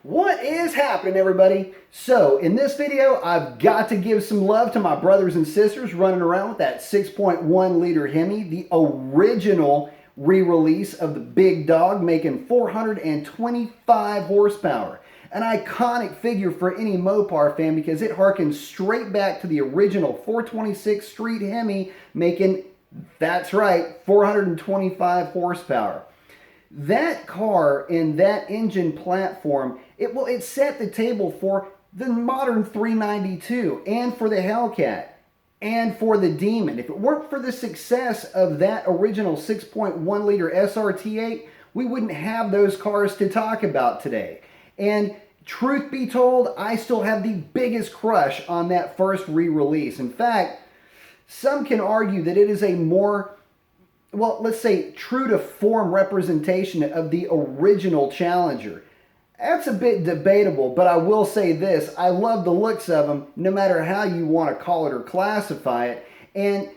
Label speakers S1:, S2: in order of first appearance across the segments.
S1: What is happening, everybody? So in this video, I've got to give some love to my brothers and sisters running around with that 6.1 liter Hemi, the original re-release of the big dog, making 425 horsepower. An iconic figure for any Mopar fan because it harkens straight back to the original 426 Street Hemi, making, that's right, 425 horsepower. That car and that engine platform, it set the table for the modern 392 and for the Hellcat and for the Demon. If it weren't for the success of that original 6.1 liter SRT8, we wouldn't have those cars to talk about today. And truth be told, I still have the biggest crush on that first re-release. In fact, some can argue that it is a more, well, let's say true to form representation of the original Challenger. That's a bit debatable, but I will say this. I love the looks of them, no matter how you want to call it or classify it. And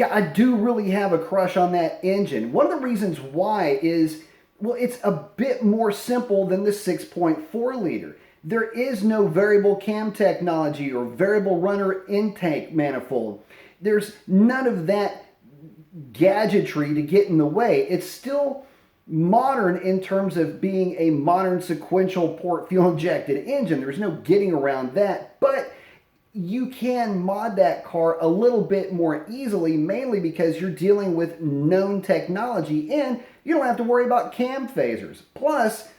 S1: I do really have a crush on that engine. One of the reasons why is, well, it's a bit more simple than the 6.4 liter. There is no variable cam technology or variable runner intake manifold. There's none of that gadgetry to get in the way. It's still modern in terms of being a modern sequential port fuel injected engine. There's no getting around that, but you can mod that car a little bit more easily, mainly because you're dealing with known technology and you don't have to worry about cam phasers. Plus,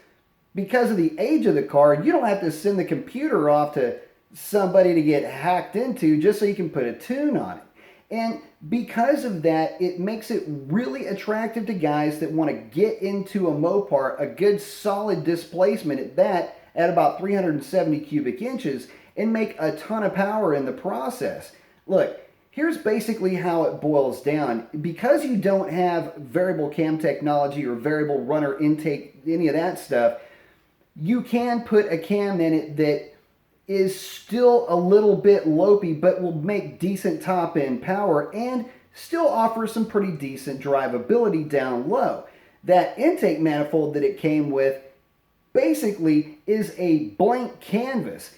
S1: because of the age of the car, you don't have to send the computer off to somebody to get hacked into just so you can put a tune on it. And because of that, it makes it really attractive to guys that want to get into a Mopar, a good solid displacement at that, at about 370 cubic inches, and make a ton of power in the process. Look, here's basically how it boils down. Because you don't have variable cam technology or variable runner intake, any of that stuff, you can put a cam in it that is still a little bit lopey, but will make decent top end power and still offer some pretty decent drivability down low. That intake manifold that it came with basically is a blank canvas.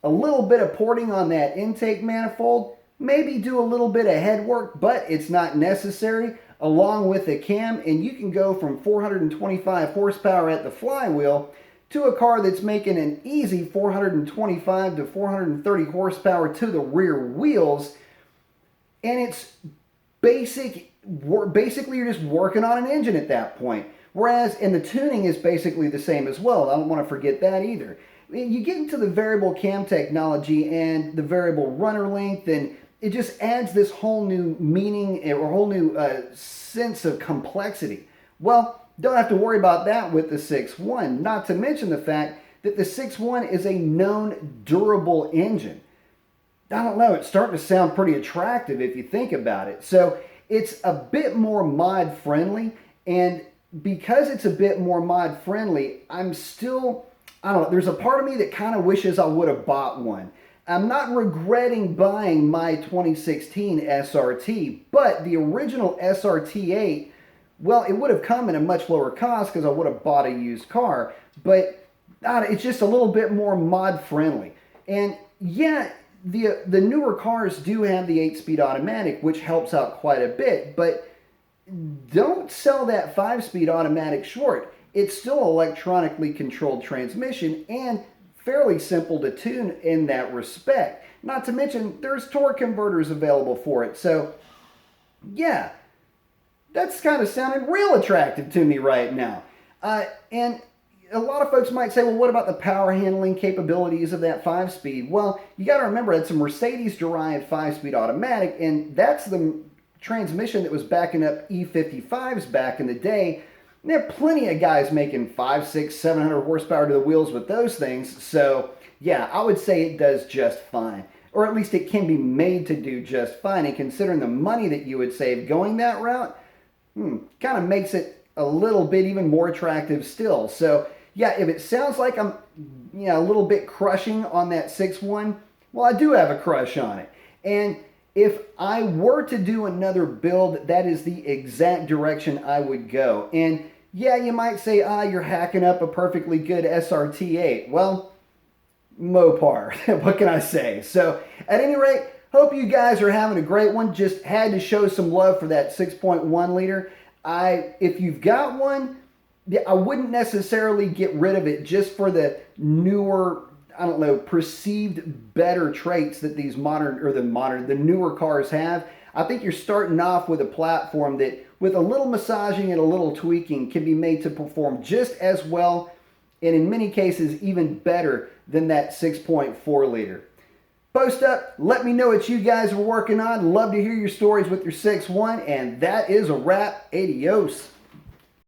S1: A little bit of porting on that intake manifold, maybe do a little bit of head work, but it's not necessary, along with the cam, and you can go from 425 horsepower at the flywheel to a car that's making an easy 425 to 430 horsepower to the rear wheels, and it's basically you're just working on an engine at that point. Whereas, and the tuning is basically the same as well. I don't want to forget that either. You get into the variable cam technology and the variable runner length, and it just adds this whole new meaning or whole new sense of complexity. Well, don't have to worry about that with the 6.1, not to mention the fact that the 6.1 is a known durable engine. I don't know, it's starting to sound pretty attractive if you think about it. So it's a bit more mod friendly, and because it's a bit more mod friendly, I'm still, I don't know, there's a part of me that kind of wishes I would have bought one. I'm not regretting buying my 2016 SRT, but the original SRT8, well, it would have come in a much lower cost because I would have bought a used car, but it's just a little bit more mod friendly. And yeah, the newer cars do have the 8-speed automatic, which helps out quite a bit, but don't sell that 5-speed automatic short. It's still electronically controlled transmission and fairly simple to tune in that respect. Not to mention, there's torque converters available for it. So, yeah, that's kind of sounding real attractive to me right now. And a lot of folks might say, well, what about the power handling capabilities of that 5-speed? Well, you got to remember, it's a Mercedes-derived 5-speed automatic, and that's the transmission that was backing up E55s back in the day. And there are plenty of guys making 500, 600, 700 horsepower to the wheels with those things. So, yeah, I would say it does just fine. Or at least it can be made to do just fine. And considering the money that you would save going that route, kind of makes it a little bit even more attractive still. So, yeah, if it sounds like I'm a little bit crushing on that 6.1, well, I do have a crush on it. And if I were to do another build, that is the exact direction I would go. And Yeah, you might say, you're hacking up a perfectly good SRT8. Well, Mopar. What can I say? So, at any rate, hope you guys are having a great one. Just had to show some love for that 6.1 liter. If you've got one, I wouldn't necessarily get rid of it just for the newer, I don't know, perceived better traits that these the newer cars have. I think you're starting off with a platform that, with a little massaging and a little tweaking, can be made to perform just as well, and in many cases even better than that 6.4 liter. Post up, let me know what you guys are working on. Love to hear your stories with your 6.1, and that is a wrap. Adios.